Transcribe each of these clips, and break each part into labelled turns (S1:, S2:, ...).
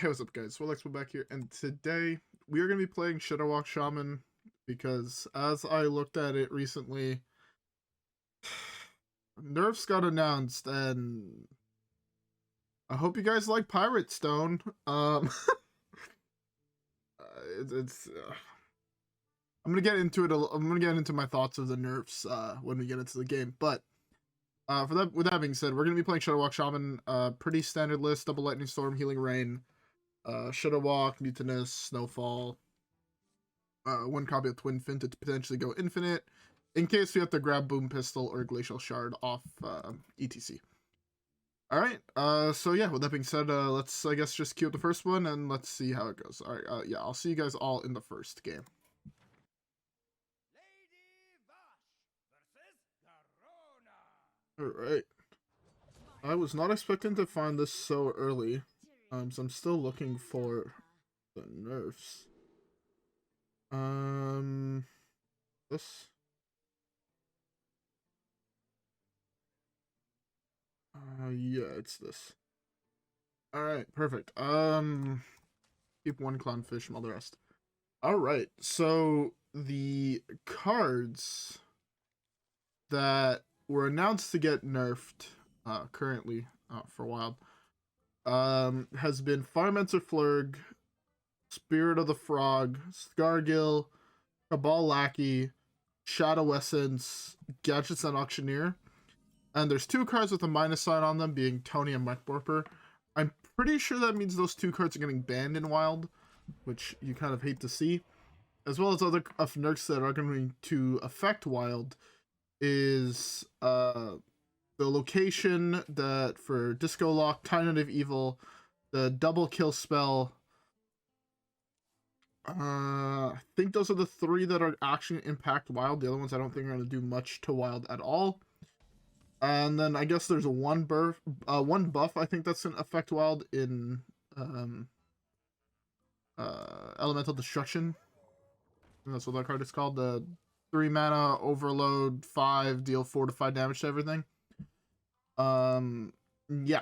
S1: Hey, what's up, guys? WhirlXbow back here, and today we are going to be playing Shudderwock Shaman because as I looked at it recently, nerfs got announced, and I hope you guys like Pirate Stone. It's I'm gonna get into it. I'm gonna get into my thoughts of the nerfs when we get into the game, but. With that being said, we're going to be playing Shudderwock Shaman, pretty standard list, double lightning storm, healing rain, Shudderwock, Mutanus, Snowfall, one copy of Twin Fin to potentially go infinite, in case we have to grab Boompistol or Glacial Shard off E.T.C. Alright, so yeah, with that being said, let's, I guess, just queue up the first one, and let's see how it goes. Alright, yeah, I'll see you guys all in the first game. Alright. I was not expecting to find this so early. So I'm still looking for the nerfs. This. Yeah, it's this. Alright, perfect. Keep one clownfish and all the rest. Alright, so the cards that were announced to get nerfed currently for Wild has been Firemancer Flurgl, Spirit of the Frog, Scargil, Cabal Lackey, Shadow Essence, Gadgets and Auctioneer, and there's two cards with a minus sign on them, being Tony and Mech Borper. I'm pretty sure that means those two cards are getting banned in Wild, which you kind of hate to see, as well as other nerfs that are going to affect Wild. Is the location that for Disco Lock, Tyrant of Evil, the double kill spell. I think those are the three that are actually impact Wild. The other ones I don't think are going to do much to Wild at all. And then I guess there's one buff I think that's going to affect Wild in Elemental Destruction. And that's what that card is called. The 3 mana overload 5, deal 4 to 5 damage to everything. Yeah.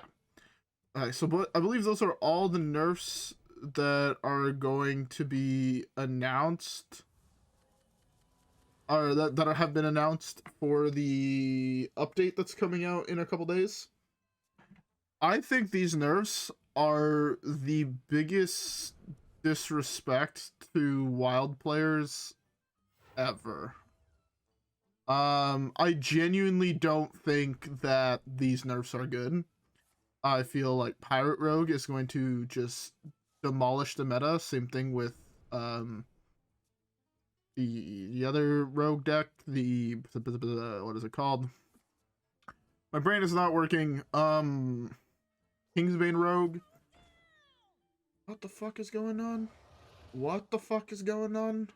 S1: Alright, so I believe those are all the nerfs that are going to be announced, or that have been announced for the update that's coming out in a couple days. I think these nerfs are the biggest disrespect to Wild players ever. I genuinely don't think that these nerfs are good. I feel like Pirate Rogue is going to just demolish the meta. Same thing with the other Rogue deck, the what is it called? My brain is not working. Kingsbane Rogue. What the fuck is going on? What the fuck is going on?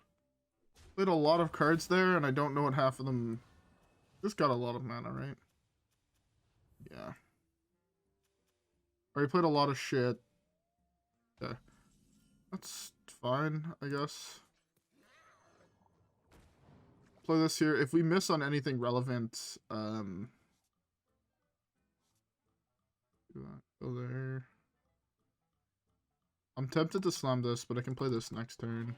S1: Played a lot of cards there, and I don't know what half of them. Just got a lot of mana, right? Yeah. Already played a lot of shit. Okay. That's fine, I guess. Play this here. If we miss on anything relevant, go there. I'm tempted to slam this, but I can play this next turn.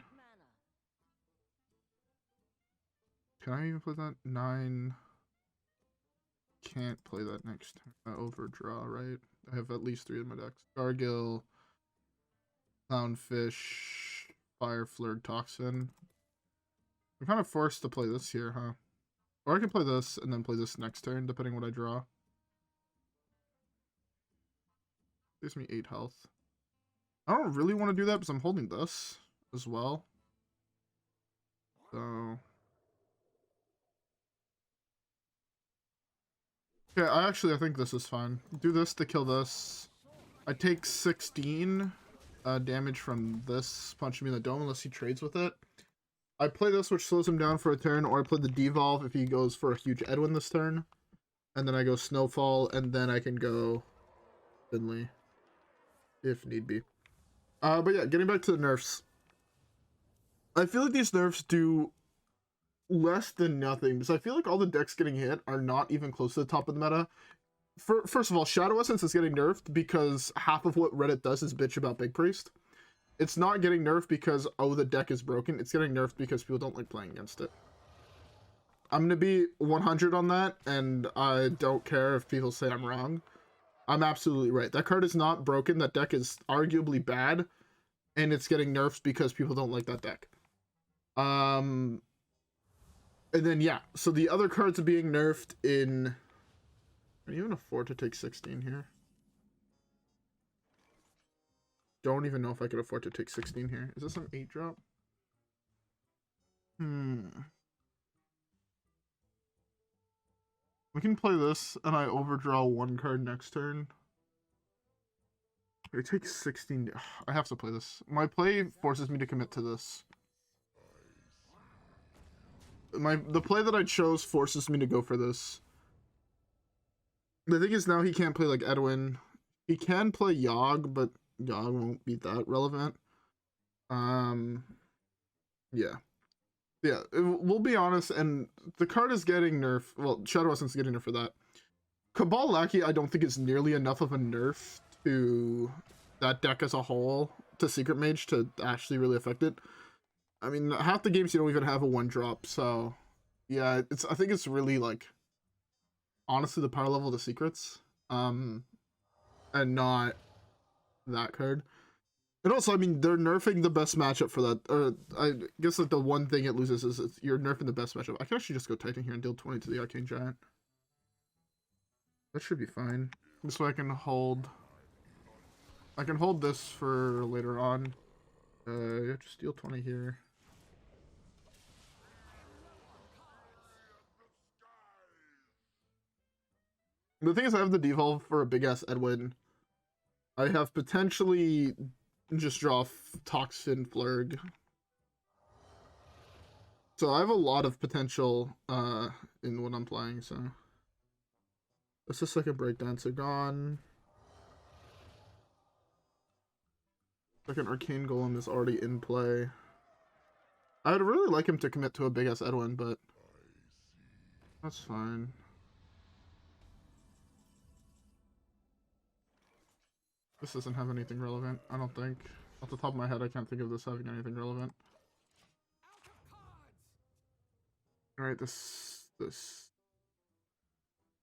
S1: Can I even play that? 9. Can't play that next turn. Overdraw, right? I have at least 3 in my deck. Scargil, Clownfish, Fire, Flurgl, Toxfin. I'm kind of forced to play this here, huh? Or I can play this and then play this next turn, depending what I draw. Gives me 8 health. I don't really want to do that because I'm holding this as well. So... okay, I think this is fine. Do this to kill this. I take 16 damage from this punching me in the dome unless he trades with it. I play this, which slows him down for a turn, or I play the Devolve if he goes for a huge Edwin this turn. And then I go Snowfall, and then I can go Finley if need be. But yeah, getting back to the nerfs. I feel like these nerfs do less than nothing, because I feel like all the decks getting hit are not even close to the top of the meta. First of all, Shadow Essence is getting nerfed because half of what Reddit does is bitch about Big Priest. It's not getting nerfed because, oh, the deck is broken. It's getting nerfed because people don't like playing against it. I'm going to be 100 on that, and I don't care if people say I'm wrong. I'm absolutely right. That card is not broken. That deck is arguably bad, and it's getting nerfed because people don't like that deck. And then, yeah. So the other cards are being nerfed in... Can you even afford to take 16 here? Don't even know if I could afford to take 16 here. Is this an 8-drop? We can play this, and I overdraw 1 card next turn. I take 16. I have to play this. My play forces me to commit to this. The play that I chose forces me to go for this. The thing is, now he can't play like Edwin. He can play Yogg, but Yogg won't be that relevant. Yeah. Yeah, we'll be honest, and the card is getting nerfed. Well, Shadow Essence is getting nerfed for that. Cabal Lackey, I don't think is nearly enough of a nerf to that deck as a whole, to Secret Mage, to actually really affect it. I mean, half the games you don't even have a 1-drop, so yeah, I think it's really, like, honestly the power level of the secrets, and not that card. And also, I mean, they're nerfing the best matchup for that. Or I guess like the one thing it loses is you're nerfing the best matchup. I can actually just go Titan here and deal 20 to the Arcane Giant. That should be fine. This way I can hold. I can hold this for later on. Just deal 20 here. The thing is, I have the Devolve for a big ass Edwin. I have potentially just draw Toxfin Flurgl. So I have a lot of potential in what I'm playing, so. That's the second Breakdancer gone. Second Arcane Golem is already in play. I'd really like him to commit to a big ass Edwin, but that's fine. This doesn't have anything relevant, I don't think. Off the top of my head, I can't think of this having anything relevant. Alright, this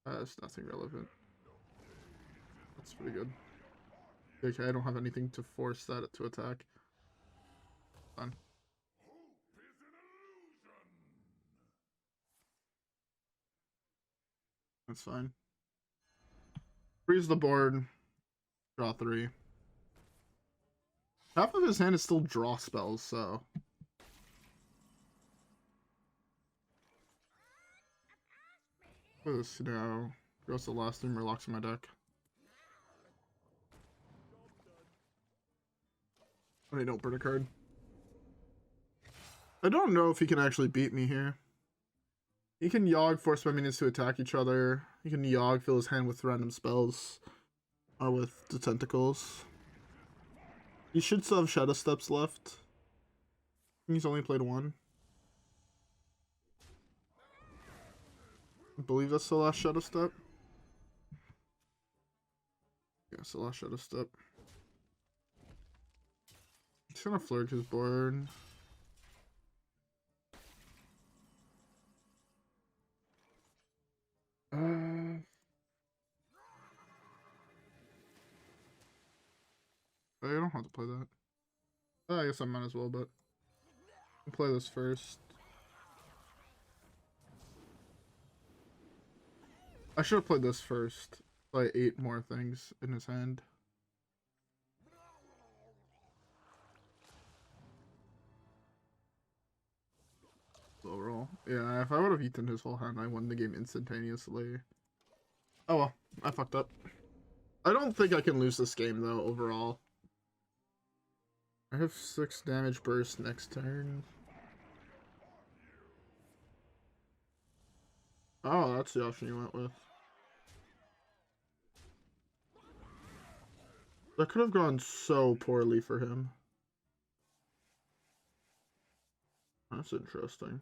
S1: has nothing relevant. That's pretty good. Okay, I don't have anything to force that to attack. Fine. That's fine. Freeze the board. Draw 3. Half of his hand is still draw spells, so. This now goes to the last 3 Murlocs in my deck. I don't burn a card. I don't know if he can actually beat me here. He can Yogg, force my minions to attack each other. He can Yogg, fill his hand with random spells. Or with the tentacles. He should still have Shadow Steps left. He's only played 1. I believe that's the last Shadow Step. Yeah, it's the last Shadow Step. He's gonna Flurg his board. I don't have to play that. I guess I might as well, but I'll play this first. I should have played this first. Play 8 more things in his hand. Low roll. Yeah, if I would have eaten his whole hand, I won the game instantaneously. Oh well, I fucked up. I don't think I can lose this game though, overall. I have 6 damage burst next turn. Oh, that's the option you went with. That could have gone so poorly for him. That's interesting.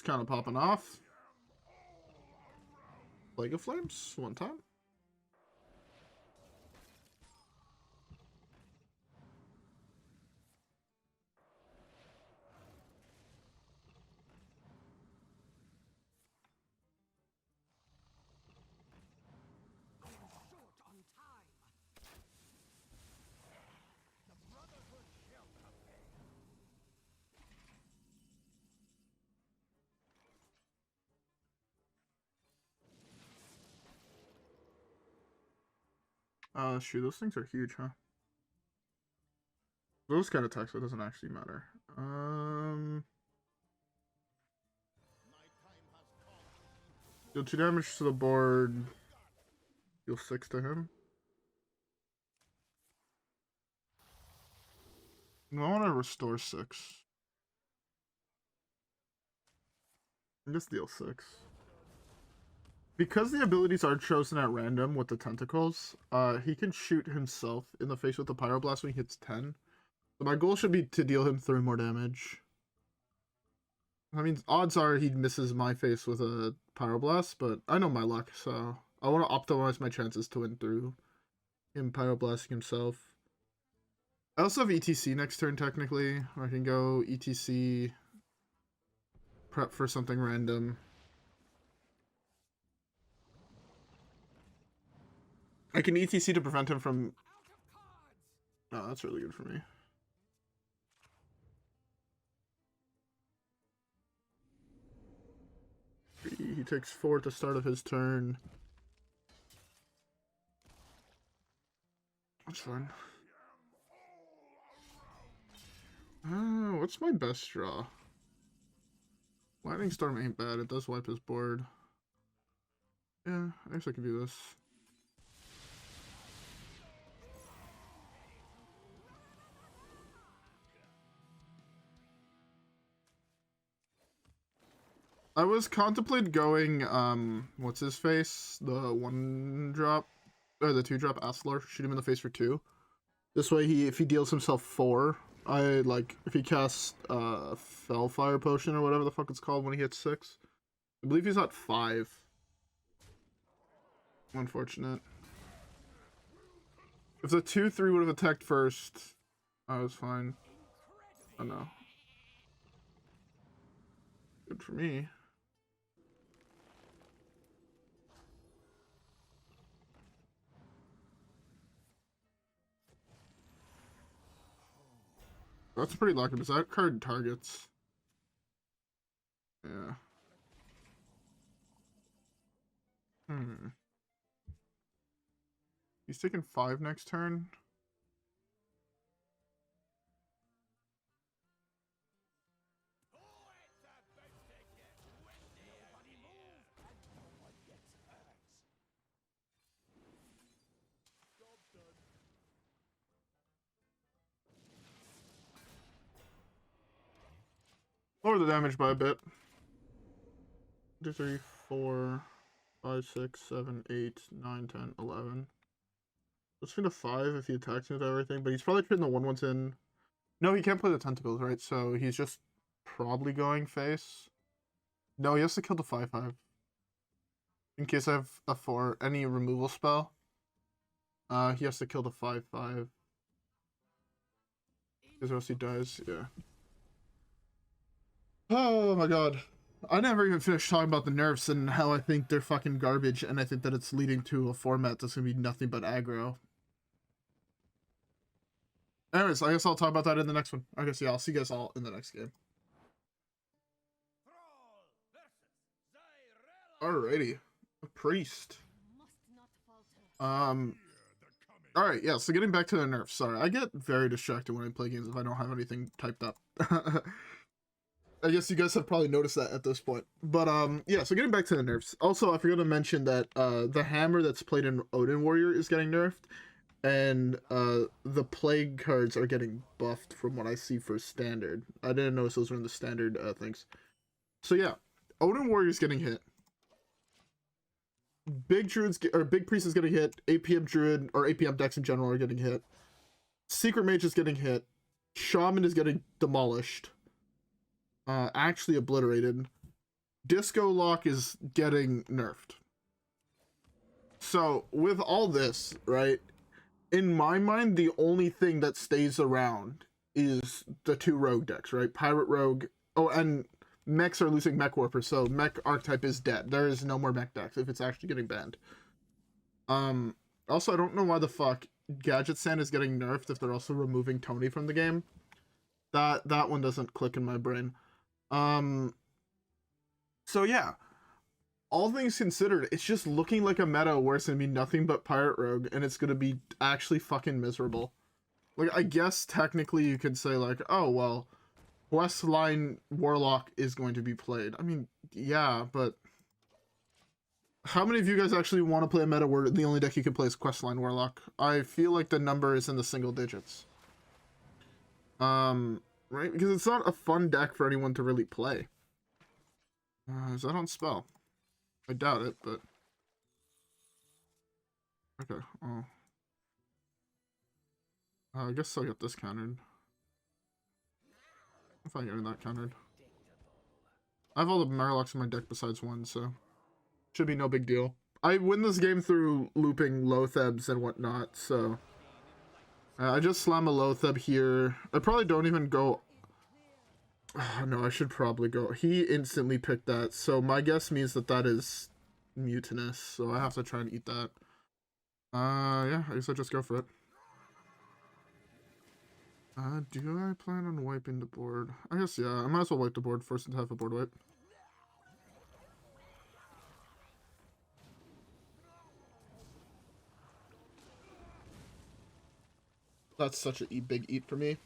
S1: kind of popping off. Plague of Flames, one time. Shoot, those things are huge, huh? Those kind of attacks, it doesn't actually matter. Deal 2 damage to the board. Deal 6 to him. I want to restore 6. I guess deal 6. Because the abilities are chosen at random with the tentacles, he can shoot himself in the face with the Pyroblast when he hits 10. So my goal should be to deal him 3 more damage. I mean, odds are he misses my face with a Pyroblast, but I know my luck, so I want to optimize my chances to win through him Pyroblasting himself. I also have E.T.C next turn, technically. I can go E.T.C, prep for something random. I can E.T.C to prevent him from... Oh, that's really good for me. He takes 4 at the start of his turn. That's fine. What's my best draw? Lightning Storm ain't bad. It does wipe his board. Yeah, I guess I can do this. I was contemplating going, what's his face? The 1-drop, or the 2-drop Astalor. Shoot him in the face for 2. This way, if he deals himself 4, if he casts, Fellfire Potion or whatever the fuck it's called when he hits 6. I believe he's at 5. Unfortunate. If the 2-3 would have attacked first, I was fine. Oh no. Good for me. That's pretty lucky because that card targets. Yeah. He's taking 5 next turn. Lower the damage by a bit. 2, 3, 4, 5, 6, 7, 8, 9, 10, 11. Let's fit a 5 if he attacks me with everything, but he's probably putting the 1/1s in. No, he can't play the tentacles, right? So he's just probably going face. No, he has to kill the 5/5. In case I have a 4, any removal spell. He has to kill the 5/5. Because else he dies, yeah. Oh my god. I never even finished talking about the nerfs and how I think they're fucking garbage, and I think that it's leading to a format that's gonna be nothing but aggro. Anyways, I guess I'll talk about that in the next one. I guess, yeah, I'll see you guys all in the next game. Alrighty. A priest. Alright, yeah, so getting back to the nerfs. Sorry, I get very distracted when I play games if I don't have anything typed up. I guess you guys have probably noticed that at this point. But, yeah, so getting back to the nerfs. Also, I forgot to mention that, the hammer that's played in Odin Warrior is getting nerfed. And, the plague cards are getting buffed from what I see for standard. I didn't notice those were in the standard, things. So, yeah, Odin Warrior is getting hit. Big Priest is getting hit. APM Druid, or APM decks in general are getting hit. Secret Mage is getting hit. Shaman is getting demolished. Actually obliterated. Disco Lock is getting nerfed. So, with all this, right, in my mind, the only thing that stays around is the 2 rogue decks, right? Pirate Rogue. Oh, and mechs are losing Mech Warper, so mech archetype is dead. There is no more mech decks if it's actually getting banned. Also, I don't know why the fuck Gadget Sand is getting nerfed if they're also removing Tony from the game. That one doesn't click in my brain. So yeah. All things considered, it's just looking like a meta where it's gonna be nothing but Pirate Rogue, and it's gonna be actually fucking miserable. Like, I guess technically you could say, like, oh, well, Questline Warlock is going to be played. I mean, yeah, but how many of you guys actually want to play a meta where the only deck you can play is Questline Warlock? I feel like the number is in the single digits. Right? Because it's not a fun deck for anyone to really play. Is that on spell? I doubt it, but... Okay, oh. I guess I'll get this countered. If I get that countered. I have all the Murlocs in my deck besides one, so... Should be no big deal. I win this game through looping Loathebs and whatnot, so... I just slam a Loatheb here. I probably don't even go... Oh, no, I should probably go. He instantly picked that, so my guess means that that is Mutanus, so I have to try and eat that. Yeah, I guess I just go for it. Do I plan on wiping the board? I guess, yeah, I might as well wipe the board first and have a board wipe. That's such a big eat for me.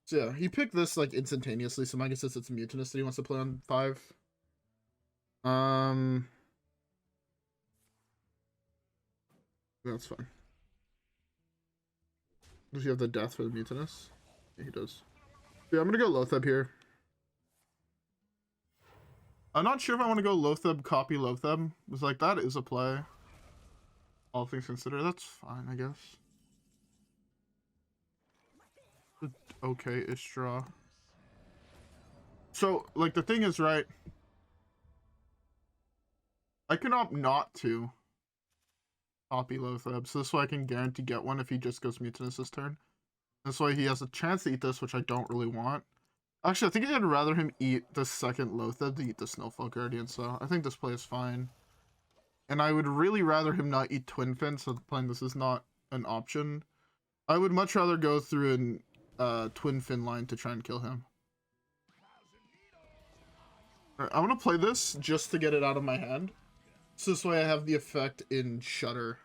S1: So yeah, he picked this like instantaneously, so my guess is it's Mutanus that he wants to play on 5. That's fine. Does he have the death for the Mutanus? Yeah, he does. Yeah, I'm gonna go Loatheb here. I'm not sure if I want to go Loatheb, copy Loatheb. It's like, that is a play. All things considered, that's fine, I guess. Okay-ish draw. So, like, the thing is, right, I can opt not to copy Loatheb, so this way I can guarantee get one if he just goes Mutanus this turn. This way he has a chance to eat this, which I don't really want. Actually, I think I'd rather him eat the second Loatheb to eat the Snowfall Guardian, so I think this play is fine. And I would really rather him not eat Twin Fin, so playing this is not an option. I would much rather go through an Twin Fin line to try and kill him. Alright, I want to play this just to get it out of my hand. So this way I have the effect in Shudder.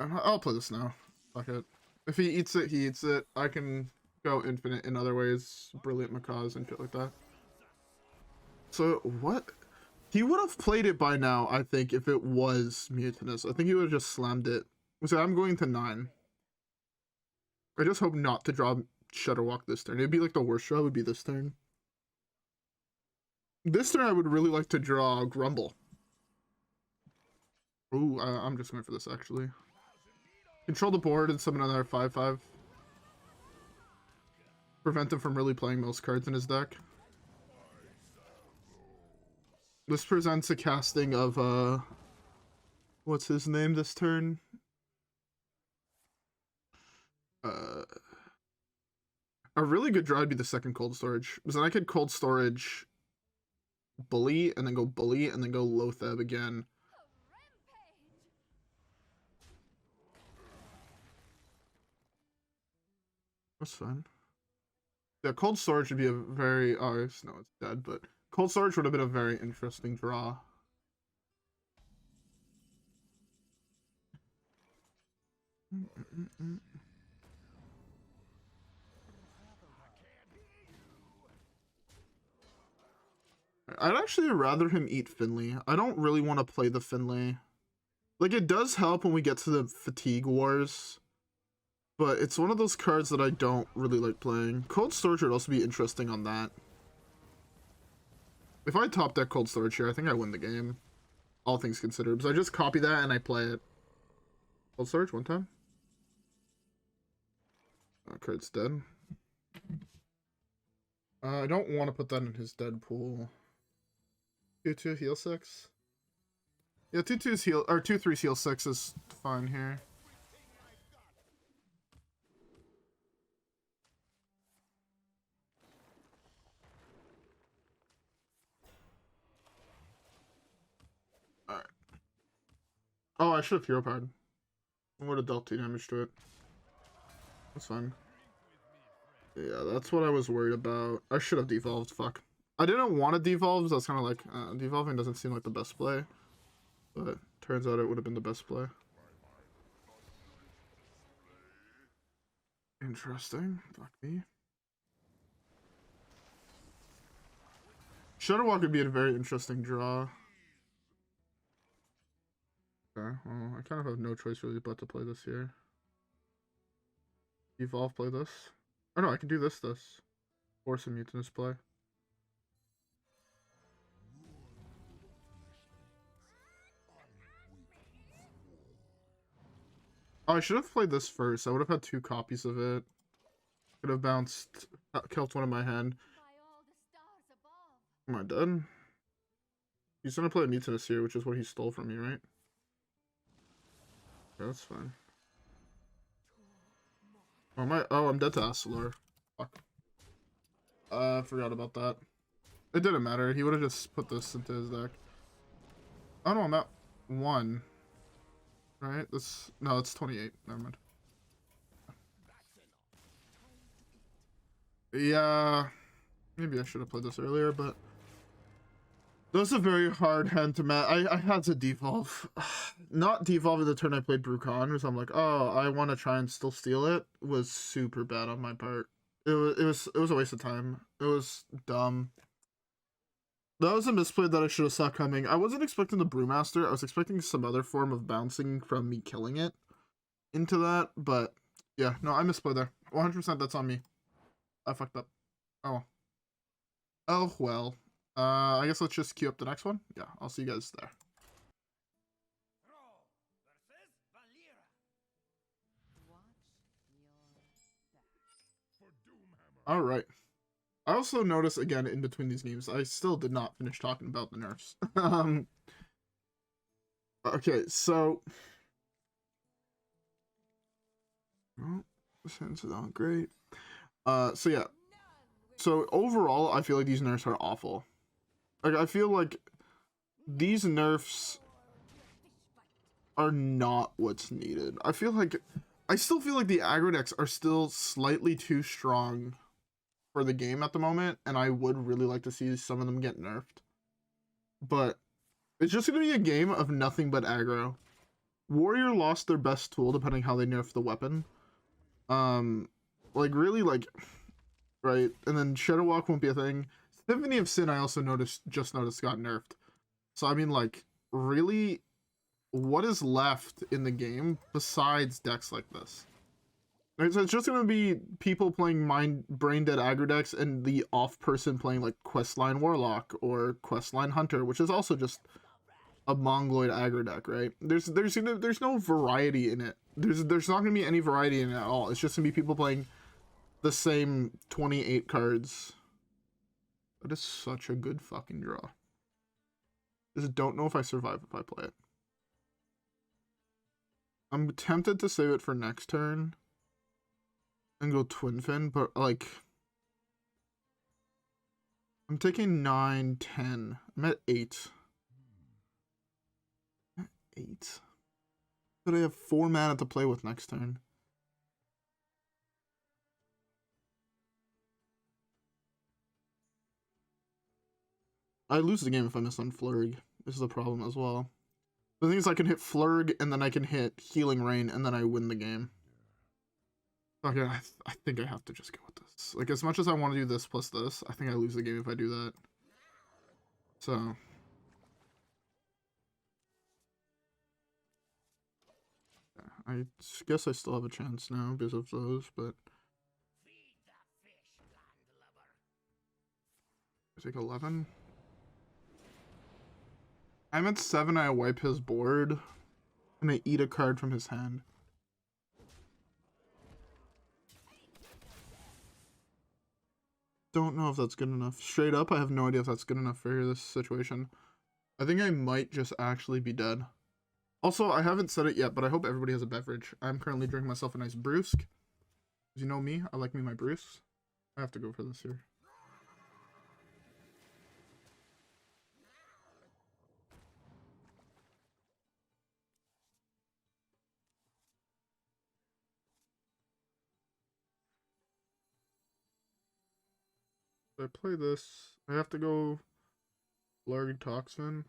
S1: I'll play this now. Fuck it. If he eats it, he eats it. I can go infinite in other ways. Brilliant Macaws and shit like that. So, what? He would have played it by now, I think, if it was Mutanus. I think he would have just slammed it. So I'm going to 9. I just hope not to draw Shudderwock this turn. It'd be like the worst draw would be this turn. This turn I would really like to draw Grumble. Ooh, I'm just going for this actually. Control the board and summon another 5/5. Prevent him from really playing most cards in his deck. This presents a casting of, what's his name this turn? A really good draw would be the second Cold Storage. Because then I could Cold Storage Bully, and then go Bully, and then go Loatheb again. That's fine. Yeah, Cold Storage would be a very... Oh, no, it's dead, but... Cold Storage would have been a very interesting draw. I'd actually rather him eat Finley. I don't really want to play the Finley. Like, it does help when we get to the Fatigue Wars. But it's one of those cards that I don't really like playing. Cold Storage would also be interesting on that. If I top deck Cold Storage here, I think I win the game. All things considered. So I just copy that and I play it. Cold Storage one time. That card's dead. I don't want to put that in his dead pool. 2/2 heal 6. Yeah, 2/2's heal, or 2/3's heal 6 is fine here. Alright. Oh, I should have hero powered. I would have dealt 2 damage to it. That's fine. Yeah, that's what I was worried about. I should have devolved, fuck. I didn't want to devolve, so I was kind of like, devolving doesn't seem like the best play. But turns out it would have been the best play. Interesting. Fuck me. Shudderwock would be a very interesting draw. Okay, well, I kind of have no choice really but to play this here. Devolve, play this. Oh no, I can do this. Force a Mutanus play. Oh, I should have played this first. I would have had 2 copies of it. Could have bounced, killed one in my hand. Am I dead? He's gonna play a Mutanus here, which is what he stole from me, right? Yeah, that's fine. Oh, I'm dead to Astalor. Fuck. I forgot about that. It didn't matter. He would have just put this into his deck. Oh no, I'm at 1. Right? No, it's 28. Never mind. Yeah. Maybe I should have played this earlier, but that was a very hard hand to match. I had to devolve. Not devolve in the turn I played Bru'kan, because I'm like, oh, I want to try and still steal it. Was super bad on my part. It was a waste of time. It was dumb. That was a misplay that I should have saw coming. I wasn't expecting the Brewmaster. I was expecting some other form of bouncing from me killing it into that, but yeah, no, I misplayed there. 100% that's on me. I fucked up. Oh. Oh, well. I guess let's just queue up the next one. Yeah, I'll see you guys there. Alright. I also noticed, again, in between these games, I still did not finish talking about the nerfs. Okay, so... Oh, this hand's not great. So yeah. So overall, I feel like these nerfs are awful. Like, I feel like these nerfs are not what's needed. I still feel like the aggro decks are still slightly too strong for the game at the moment, and I would really like to see some of them get nerfed. But it's just going to be a game of nothing but aggro. Warrior lost their best tool depending how they nerf the weapon. Like, really, like, right? And then Shudderwock won't be a thing. Symphony of Sin, I also just noticed got nerfed. So, I mean, like, really, what is left in the game besides decks like this? Right, so it's just going to be people playing brain dead aggro decks and the off person playing like Questline Warlock or Questline Hunter, which is also just a mongoloid aggro deck, right? There's no variety in it. There's not going to be any variety in it at all. It's just going to be people playing the same 28 cards. That is such a good fucking draw. Just don't know if I survive if I play it. I'm tempted to save it for next turn and go Twin Fin, but like I'm taking 9, 10. I'm at 8. I'm at 8. But I have 4 mana to play with next turn. I lose the game if I miss on Flurg. This is the problem as well. The thing is, I can hit Flurg and then I can hit Healing Rain and then I win the game. Okay, I think I have to just go with this. Like, as much as I want to do this plus this, I think I lose the game if I do that. So. Yeah, I guess I still have a chance now because of those, but. I take 11. I'm at 7, I wipe his board, and I eat a card from his hand. don't know if that's good enough. Straight up, I have no idea if that's good enough for this situation. I think I might just actually be dead. Also, I haven't said it yet, but I hope everybody has a beverage. I'm currently drinking myself a nice brewsk. As you know me, I like me my brews. I have to go for this here. If I play this, I have to go Flurgl Toxfin.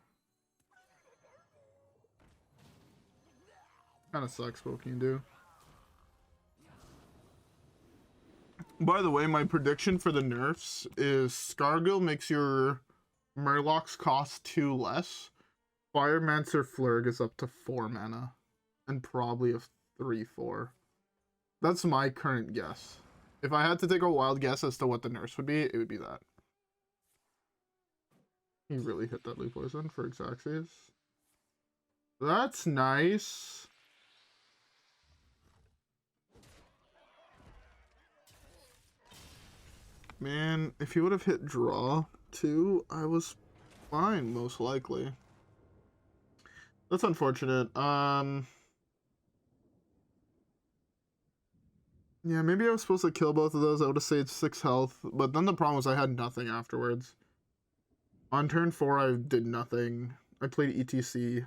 S1: Kind of sucks, but what can you do? By the way, my prediction for the nerfs is Scargil makes your Murlocs cost 2 less. Firemancer Flurgl is up to 4 mana. And probably a 3/4. That's my current guess. If I had to take a wild guess as to what the nerfs would be, it would be that. He really hit that loop poison for Xaxes. That's nice. Man, if he would have hit draw too, I was fine, most likely. That's unfortunate. Yeah, maybe I was supposed to kill both of those. I would have saved 6 health, but then the problem was I had nothing afterwards. On turn 4, I did nothing. I played E.T.C.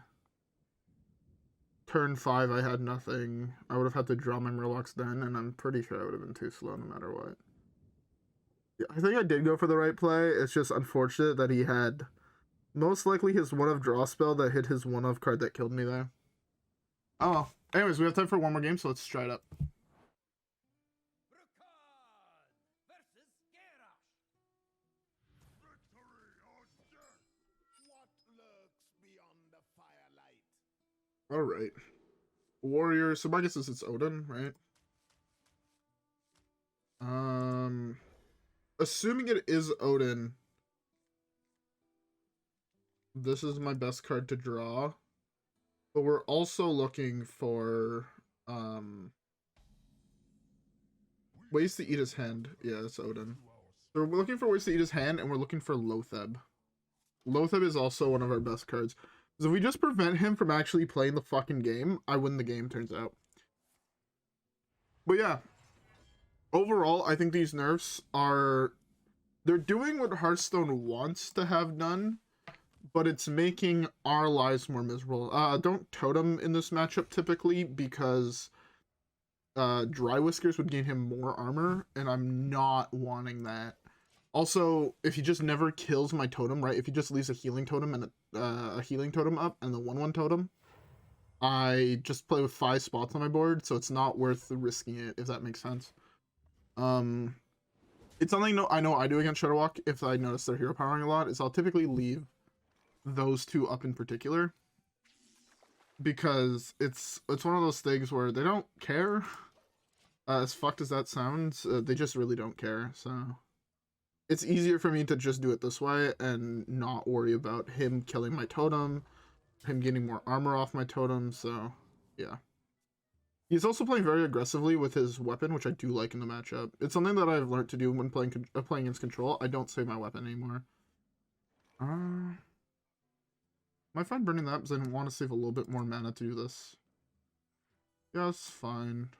S1: Turn 5, I had nothing. I would have had to draw my Murlocs then, and I'm pretty sure I would have been too slow no matter what. Yeah, I think I did go for the right play. It's just unfortunate that he had most likely his one-of draw spell that hit his one-of card that killed me there. Oh well. Anyways, we have time for one more game, so let's try it up. Alright. Warrior, so my guess is it's Odin, right? Assuming it is Odin, this is my best card to draw. But we're also looking for ways to eat his hand. Yeah, it's Odin. So we're looking for ways to eat his hand, and we're looking for Loatheb. Loatheb is also one of our best cards. So if we just prevent him from actually playing the fucking game, I win the game, turns out. But yeah. Overall, I think these nerfs are... They're doing what Hearthstone wants to have done, but it's making our lives more miserable. Don't totem in this matchup typically, because Dry Whiskers would gain him more armor, and I'm not wanting that. Also, if he just never kills my totem, right? If he just leaves a healing totem and a healing totem up and the 1/1 totem, I just play with 5 spots on my board, so it's not worth risking it, if that makes sense. It's something I know I do against Shudderwock if I notice they're hero powering a lot, is I'll typically leave those 2 up in particular. Because it's one of those things where they don't care. As fucked as that sounds, they just really don't care, so... It's easier for me to just do it this way and not worry about him killing my totem, him getting more armor off my totem, so yeah. He's also playing very aggressively with his weapon, which I do like in the matchup. It's something that I've learned to do when playing against control. I don't save my weapon anymore. Am I fine burning that because I want to save a little bit more mana to do this? Yeah, it's fine.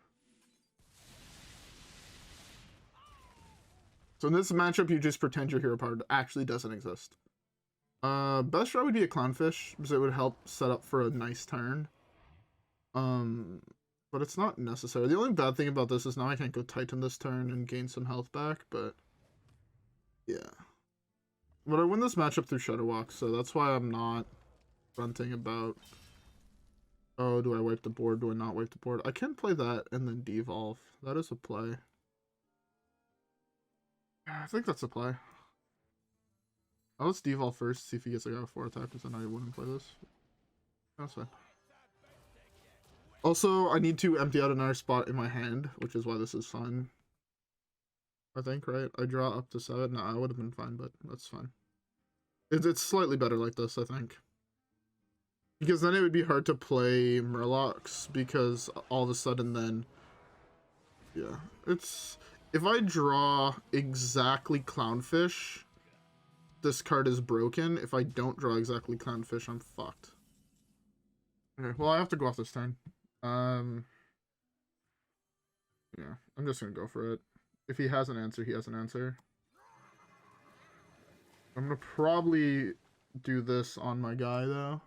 S1: So in this matchup, you just pretend your hero power actually doesn't exist. Best strat would be a Clownfish, because it would help set up for a nice turn. But it's not necessary. The only bad thing about this is now I can't go Titan this turn and gain some health back, but yeah. But I win this matchup through Shudderwock, so that's why I'm not fronting about, oh, do I wipe the board, do I not wipe the board? I can play that and then Devolve. That is a play. I think that's a play. Let's Devolve first, see if he gets like a 4 attack, because then I wouldn't play this. That's fine. Also, I need to empty out another spot in my hand, which is why this is fine. I think, right? I draw up to 7. No, I would have been fine, but that's fine. It's slightly better like this, I think. Because then it would be hard to play Murlocs, because all of a sudden then... Yeah, it's If I draw exactly Clownfish, this card is broken. If I don't draw exactly Clownfish, I'm fucked. Okay, well, I have to go off this turn. Yeah, I'm just gonna go for it. If he has an answer, he has an answer. I'm gonna probably do this on my guy, though.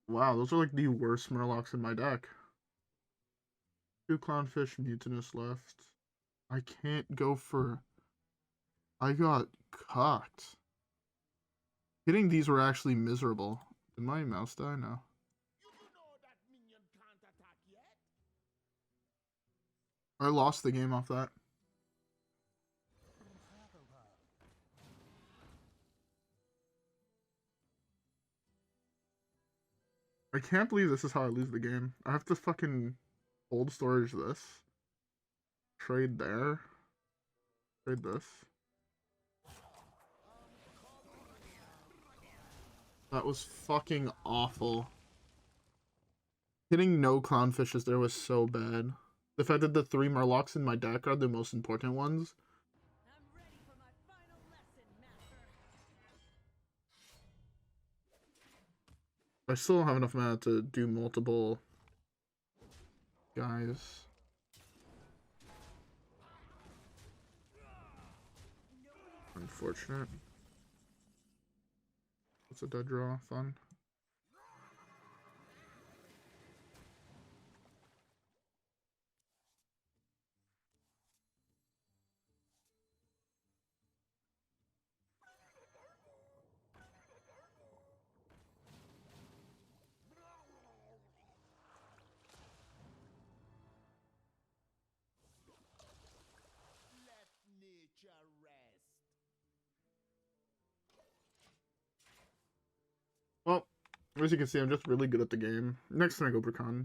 S1: Wow, those are like the worst Murlocs in my deck. 2 Clownfish, Mutanus left. I can't go for... I got cocked. Hitting these were actually miserable. Did my mouse die? No. I lost the game off that. I can't believe this is how I lose the game. I have to fucking cold storage this. Trade there. Trade this. That was fucking awful. Hitting no Clownfishes there was so bad. The fact that the 3 Murlocs in my deck are the most important ones.
S2: I'm ready for my final lesson, master.
S1: I still don't have enough mana to do multiple guys. Unfortunate. What's a dead draw? Fun. Well, as you can see, I'm just really good at the game. Next turn I go Bru'kan.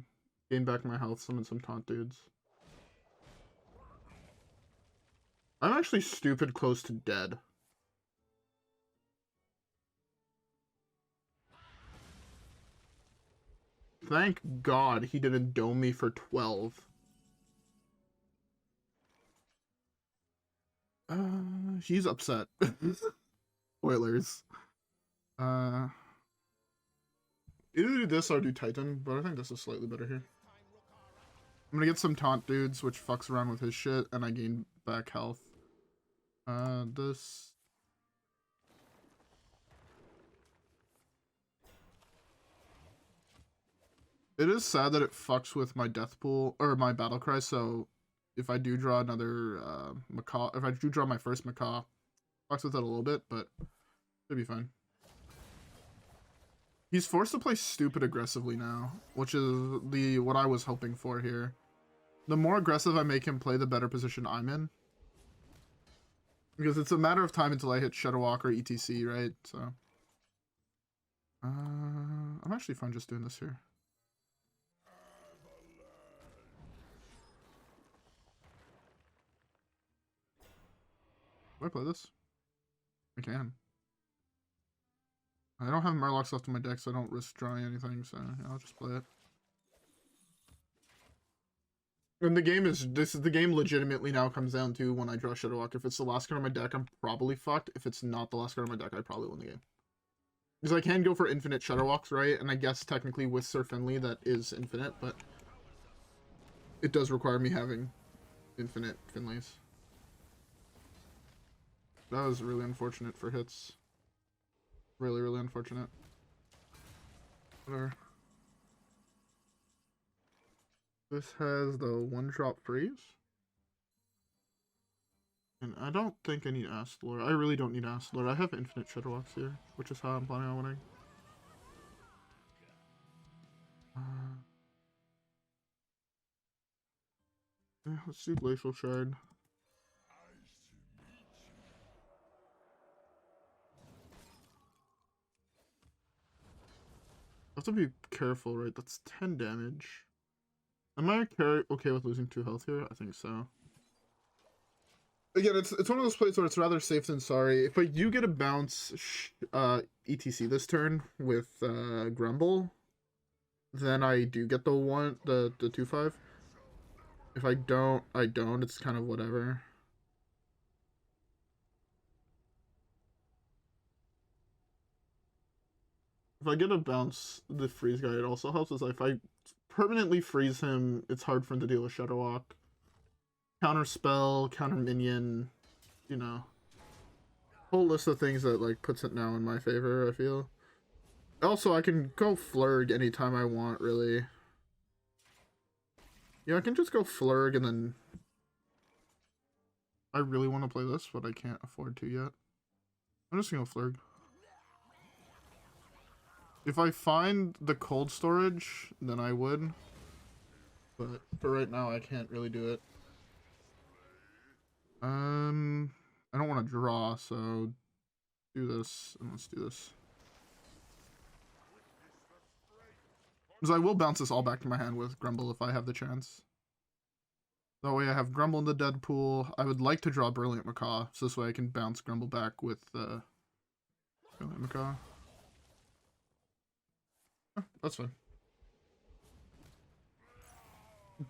S1: Gain back my health, summon some taunt dudes. I'm actually stupid close to dead. Thank God he didn't dome me for 12. He's upset. Spoilers. Either do this or do Titan, but I think this is slightly better here. I'm gonna get some taunt dudes, which fucks around with his shit, and I gain back health. This... It is sad that it fucks with my death pool, or my battle cry, so if I do draw another Macaw, if I do draw my first Macaw, fucks with it a little bit, but should be fine. He's forced to play stupid aggressively now, which is what I was hoping for here. The more aggressive I make him play, the better position I'm in. Because it's a matter of time until I hit Shudderwock or E.T.C, right? So, I'm actually fine just doing this here. Do I play this? I can. I don't have Murlocs left in my deck, so I don't risk drawing anything, so yeah, I'll just play it. And the game is, the game legitimately now comes down to when I draw Shudderwock. If it's the last card on my deck, I'm probably fucked. If it's not the last card on my deck, I probably win the game. Because I can go for infinite Shudderwocks, right? And I guess technically with Sir Finley that is infinite, but it does require me having infinite Finleys. That was really unfortunate for hits. Really, really unfortunate. Whatever. This has the 1-drop freeze. And I don't think I need Astalor. I really don't need Astalor. I have infinite Shudderwocks here, which is how I'm planning on winning. Yeah, let's do Glacial Shard. I have to be careful, right? That's 10 damage. Am I okay with losing 2 health here? I think so. Again, it's one of those plays where it's rather safe than sorry. If I do get a bounce E.T.C this turn with Grumble, then I do get the 2/5. If I don't, I don't. It's kind of whatever. If I get a bounce the freeze guy, it also helps. Is like if I permanently freeze him, it's hard for him to deal with Shudderwock. Counter spell, counter minion, you know. Whole list of things that like puts it now in my favor, I feel. Also, I can go Flurg anytime I want, really. Yeah, I can just go Flurg and then... I really want to play this, but I can't afford to yet. I'm just gonna go Flurg. If I find the cold storage, then I would. But for right now, I can't really do it. I don't want to draw, so do this, and let's do this. Because I will bounce this all back to my hand with Grumble if I have the chance. That way I have Grumble in the dead pool. I would like to draw Brilliant Macaw, so this way I can bounce Grumble back with Brilliant Macaw. Oh, that's fine.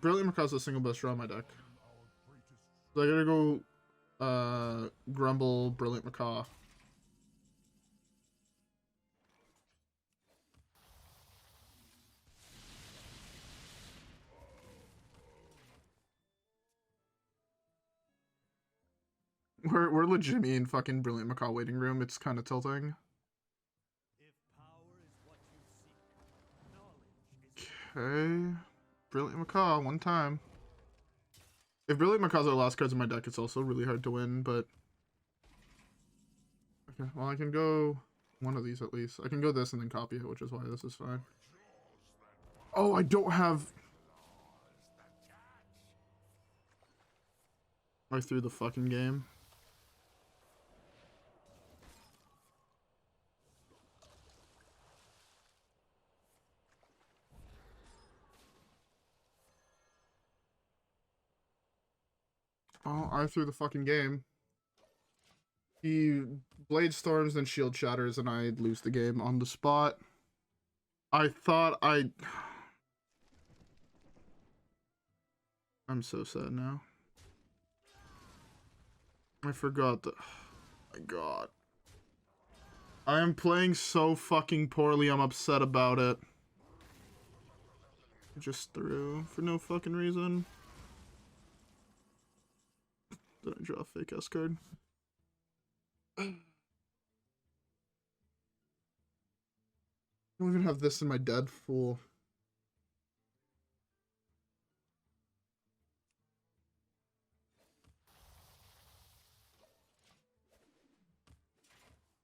S1: Brilliant Macaw is the single best draw in my deck. So I gotta go Grumble, Brilliant Macaw. We're legitimately in fucking Brilliant Macaw waiting room. It's kind of tilting. Okay. Brilliant Macaw, one time. If Brilliant Macaws are the last cards in my deck, it's also really hard to win, but... Okay, well I can go one of these at least. I can go this and then copy it, which is why this is fine. Oh, I don't have... I threw the fucking game. Oh, I threw the fucking game. He Blade Storms, then Shield Shatters, and I lose the game on the spot. I thought I... I'm so sad now. I forgot the... Oh my god. I am playing so fucking poorly, I'm upset about it. I just threw for no fucking reason. Did I draw a fake S card? I don't even have this in my dead pool.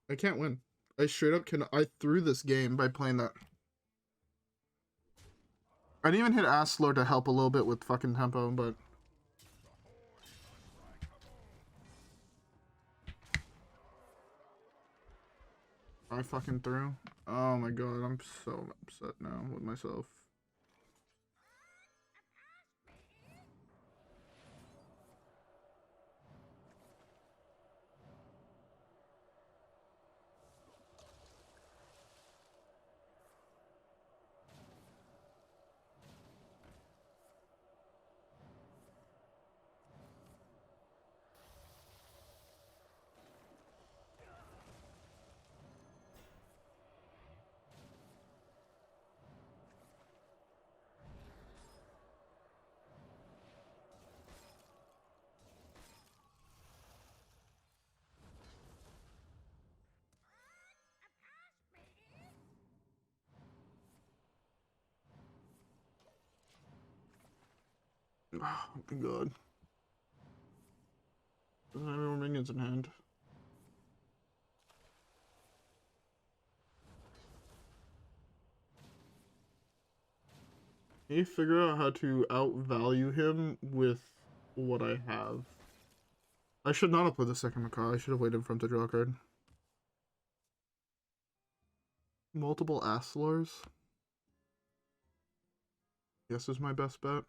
S1: I can't win. I straight up can. I threw this game by playing that. I didn't even hit Astalor to help a little bit with fucking tempo, but... I fucking threw. Oh my god, I'm so upset now with myself. Oh my god. Doesn't have any more minions in hand. Can you figure out how to outvalue him with what I have? I should not have put the second Macaw. I should have waited for him to draw a card. Multiple Astalors. This is my best bet.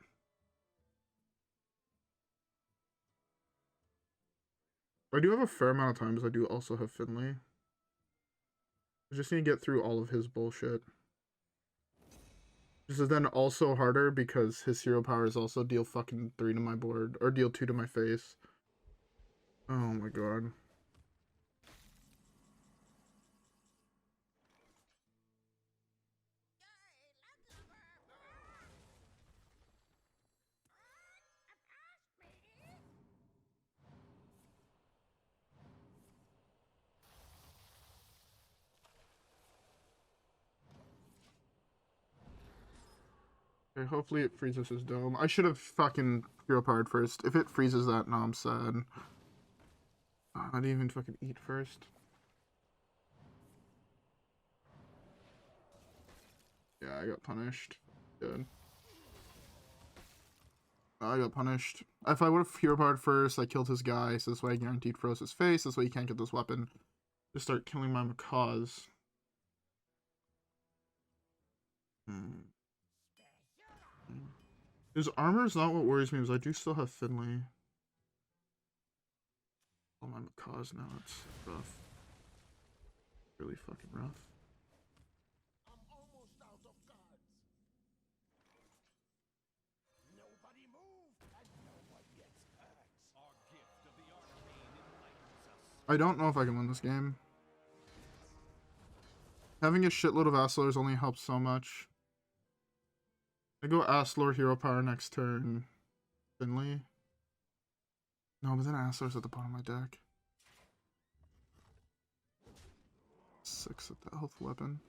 S1: I do have a fair amount of time because I do also have Finley. I just need to get through all of his bullshit. This is then also harder because his hero power is also deal fucking 3 to my board, or deal 2 to my face. Oh my god. Okay, hopefully it freezes his dome. I should have fucking hero powered first. If it freezes that, no, I'm sad. I didn't even fucking eat first. Yeah, I got punished. Good. I got punished. If I would have hero powered first, I killed his guy, so this way I guaranteed froze his face. This way he can't get this weapon. Just start killing my macaws. His armor is not what worries me, because I do still have Finley. All my macaws now, it's rough. Really fucking rough.
S3: I'm almost out of cards. Nobody move, and no one gets hurt. Our gift of the arcane enlightens us.
S1: I don't know if I can win this game. Having a shitload of Astalors only helps so much. I go Astalor hero power next turn. Finley. No, but then Astalor's at the bottom of my deck. 6 at the health weapon.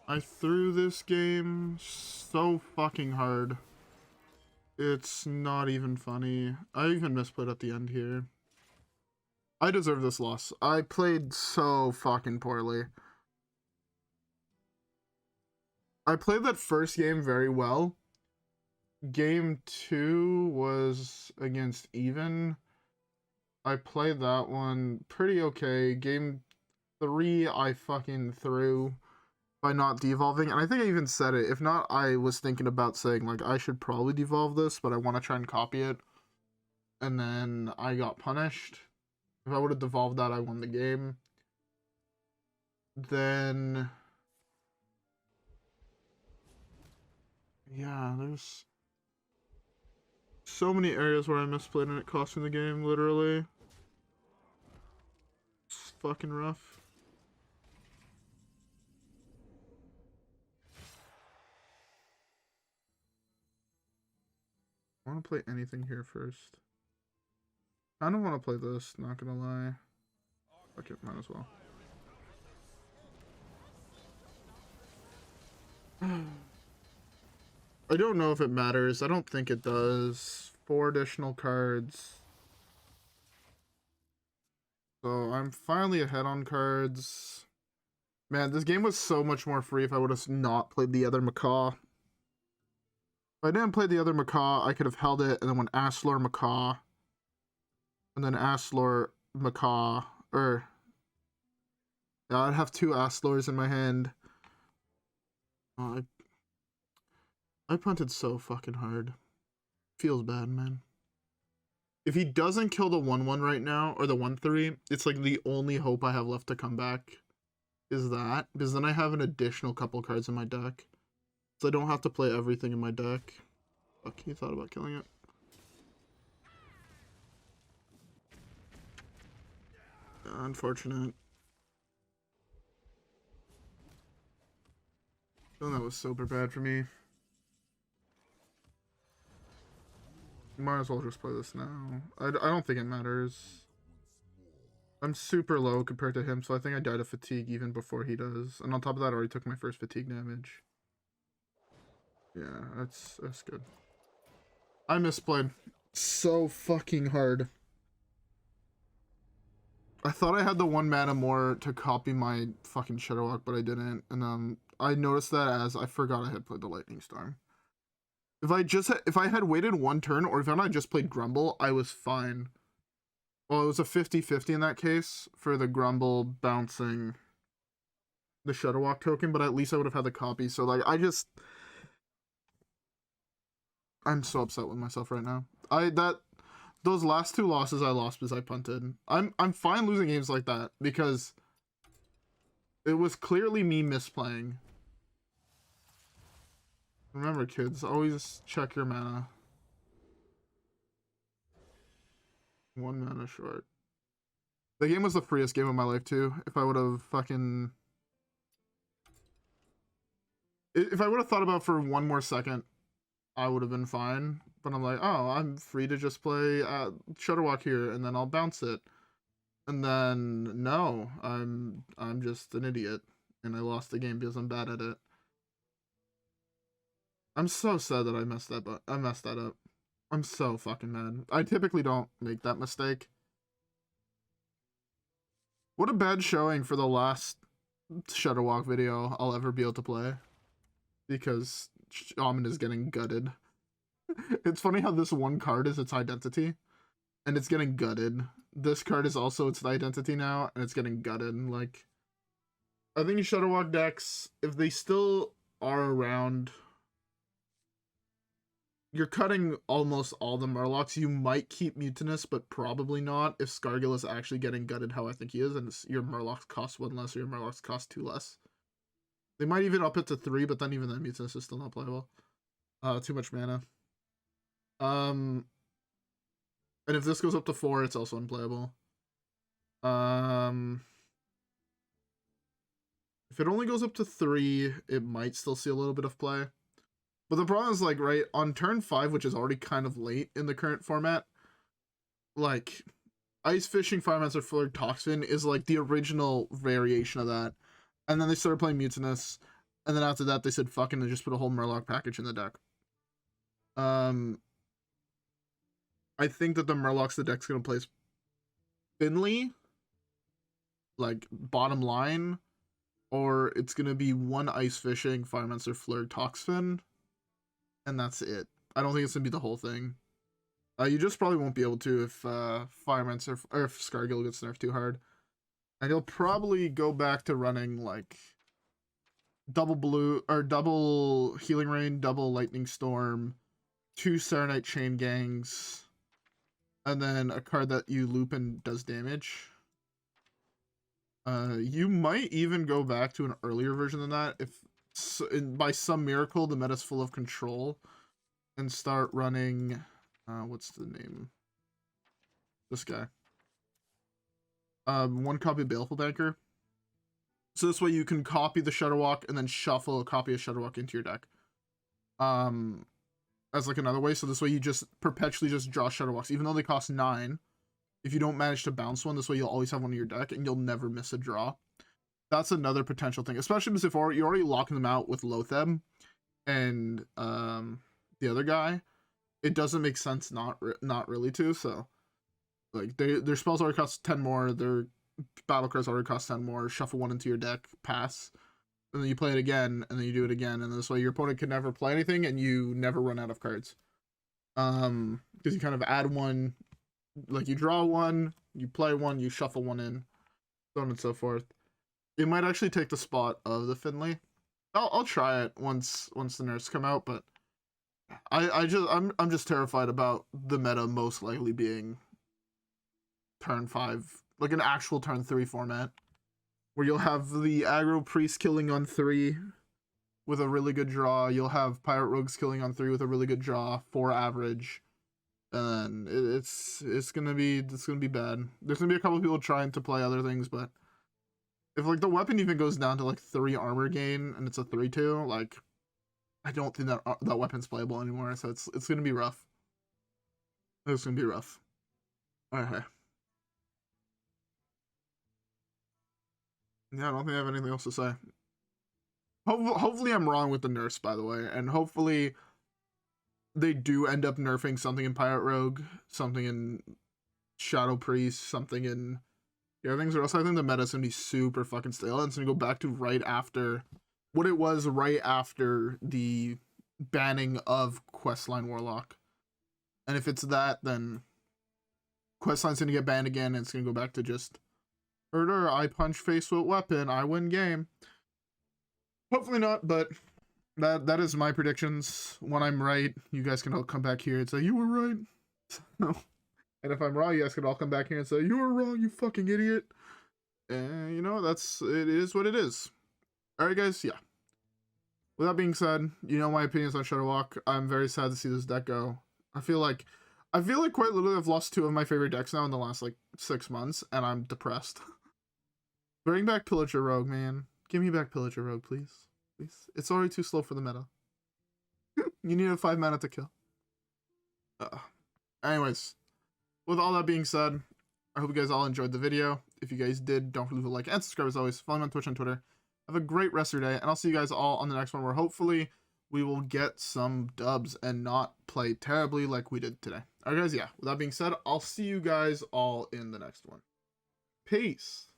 S1: I threw this game so fucking hard. It's not even funny. I even misplayed at the end here. I deserve this loss. I played so fucking poorly. I played that first game very well. Game 2 was against Even. I played that one pretty okay. Game 3 I fucking threw by not devolving. And I think I even said it. If not, I was thinking about saying, like, I should probably devolve this, but I want to try and copy it. And then I got punished. If I would have devolved that, I won the game. Then... yeah, there's so many areas where I misplayed and it cost me the game, literally. It's fucking rough. I want to play anything here first. I don't want to play this, not gonna lie. Fuck it, might as well. I don't know if it matters. I don't think it does. 4 additional cards. So I'm finally ahead on cards. Man, this game was so much more free if I would have not played the other Macaw. If I didn't play the other Macaw, I could have held it and then went Astalor Macaw. And then Astalor Macaw. Yeah, I'd have 2 Astalors in my hand. Oh, I punted so fucking hard. Feels bad, man. If he doesn't kill the 1/1 right now, or the 1/3, it's like the only hope I have left to come back is that. Because then I have an additional couple cards in my deck. So I don't have to play everything in my deck. Fuck, he thought about killing it. Unfortunate. Oh, that was super bad for me. Might as well just play this now. I don't think it matters. I'm super low compared to him, so I think I died of fatigue even before he does. And on top of that, I already took my first fatigue damage. Yeah, that's good. I misplayed so fucking hard. I thought I had the 1 mana more to copy my fucking Shudderwock, but I didn't. And I noticed that as I forgot I had played the Lightning Storm. If I had waited 1 turn, or if I had just played Grumble, I was fine. Well, it was a 50-50 in that case for the Grumble bouncing the Shudderwock token, but at least I would have had the copy. So, like, I'm so upset with myself right now. those last 2 losses I lost because I punted. I'm fine losing games like that because it was clearly me misplaying. Remember, kids, always check your mana. 1 mana short. The game was the freest game of my life too. If I would have fucking... If I would have thought about for 1 more second, I would have been fine. But I'm like, oh, I'm free to just play Shudderwock here, and then I'll bounce it. And then, no, I'm just an idiot. And I lost the game because I'm bad at it. I'm so sad that I messed that up. I'm so fucking mad. I typically don't make that mistake. What a bad showing for the last Shudderwock video I'll ever be able to play. Because Shaman is getting gutted. It's funny how this one card is its identity. And it's getting gutted. This card is also its identity now, and it's getting gutted. Like, I think Shudderwock decks, if they still are around, you're cutting almost all the Murlocs. You might keep Mutanus, but probably not if Scargil is actually getting gutted how I think he is, and your Murlocs cost 1 less or your Murlocs cost 2 less. They might even up it to 3, but then even then Mutanus is still not playable. Too much mana. And if this goes up to 4, it's also unplayable. If it only goes up to 3, it might still see a little bit of play. But the problem is, like, right, on turn 5, which is already kind of late in the current format, like, Ice Fishing, Firemancer Flurgl, Toxfin is, like, the original variation of that. And then they started playing Mutanus, and then after that they said fucking and just put a whole Murloc package in the deck. I think that the Murlocs the deck's gonna play is Finley, like, bottom line, or it's gonna be 1 Ice Fishing, Firemancer Flurgl, Toxfin, and that's it. I don't think it's gonna be the whole thing. You just probably won't be able to if Firemancer or if Scargil gets nerfed too hard. And you'll probably go back to running, like, double blue, or double Healing Rain, double Lightning Storm, 2 Serenite Chain Gangs, and then a card that you loop and does damage. You might even go back to an earlier version than that if, by some miracle, the meta's full of control, and start running, what's the name? This guy. 1 copy of Baleful Banker. So this way you can copy the Shudderwock and then shuffle a copy of Shudderwock into your deck. As like another way. So this way you just perpetually just draw Shudderwocks. Even though they cost 9, if you don't manage to bounce one, this way you'll always have one in your deck and you'll never miss a draw. That's another potential thing. Especially because if you're already locking them out with Loatheb and the other guy, it doesn't make sense not really to, so... Like, their spells already cost 10 more, their battle cards already cost 10 more, shuffle 1 into your deck, pass, and then you play it again, and then you do it again, and this way your opponent can never play anything, and you never run out of cards. Because you kind of add 1, like, you draw 1, you play 1, you shuffle 1 in, so on and so forth. It might actually take the spot of the Finley. I'll try it once the nerfs come out, but I'm just terrified about the meta most likely being turn 5, like an actual turn 3 format, where you'll have the aggro priest killing on 3 with a really good draw, you'll have pirate rogues killing on 3 with a really good draw, 4 average, and it's gonna be bad. There's gonna be a couple of people trying to play other things, but if like the weapon even goes down to like 3 armor gain and it's a 3/2, like I don't think that weapon's playable anymore, so it's gonna be rough. It's gonna be rough. Okay. Yeah, I don't think I have anything else to say. Hopefully I'm wrong with the nerfs, by the way, and hopefully they do end up nerfing something in Pirate Rogue, something in Shadow Priest, something in the other things, or else I think the meta's gonna be super fucking stale, and it's gonna go back to right after what it was right after the banning of Questline Warlock. And if it's that, then Questline's gonna get banned again, and it's gonna go back to just Murder, I punch face with weapon, I win game. Hopefully not, but that is my predictions. When I'm right, you guys can all come back here and say, you were right. So, And if I'm wrong, you guys can all come back here and say, you were wrong, you fucking idiot. And, you know, it is what it is. Alright, guys, yeah. With that being said, you know my opinions on Shudderwock. I'm very sad to see this deck go. I feel like quite literally I've lost 2 of my favorite decks now in the last, like, 6 months, and I'm depressed. Bring back Pillager Rogue, man. Give me back Pillager Rogue, please. Please. It's already too slow for the meta. You need a 5 mana to kill. Anyways, with all that being said, I hope you guys all enjoyed the video. If you guys did, don't forget to like and subscribe as always. Follow me on Twitch and Twitter. Have a great rest of your day, and I'll see you guys all on the next one where hopefully we will get some dubs and not play terribly like we did today. Alright guys, yeah, with that being said, I'll see you guys all in the next one. Peace!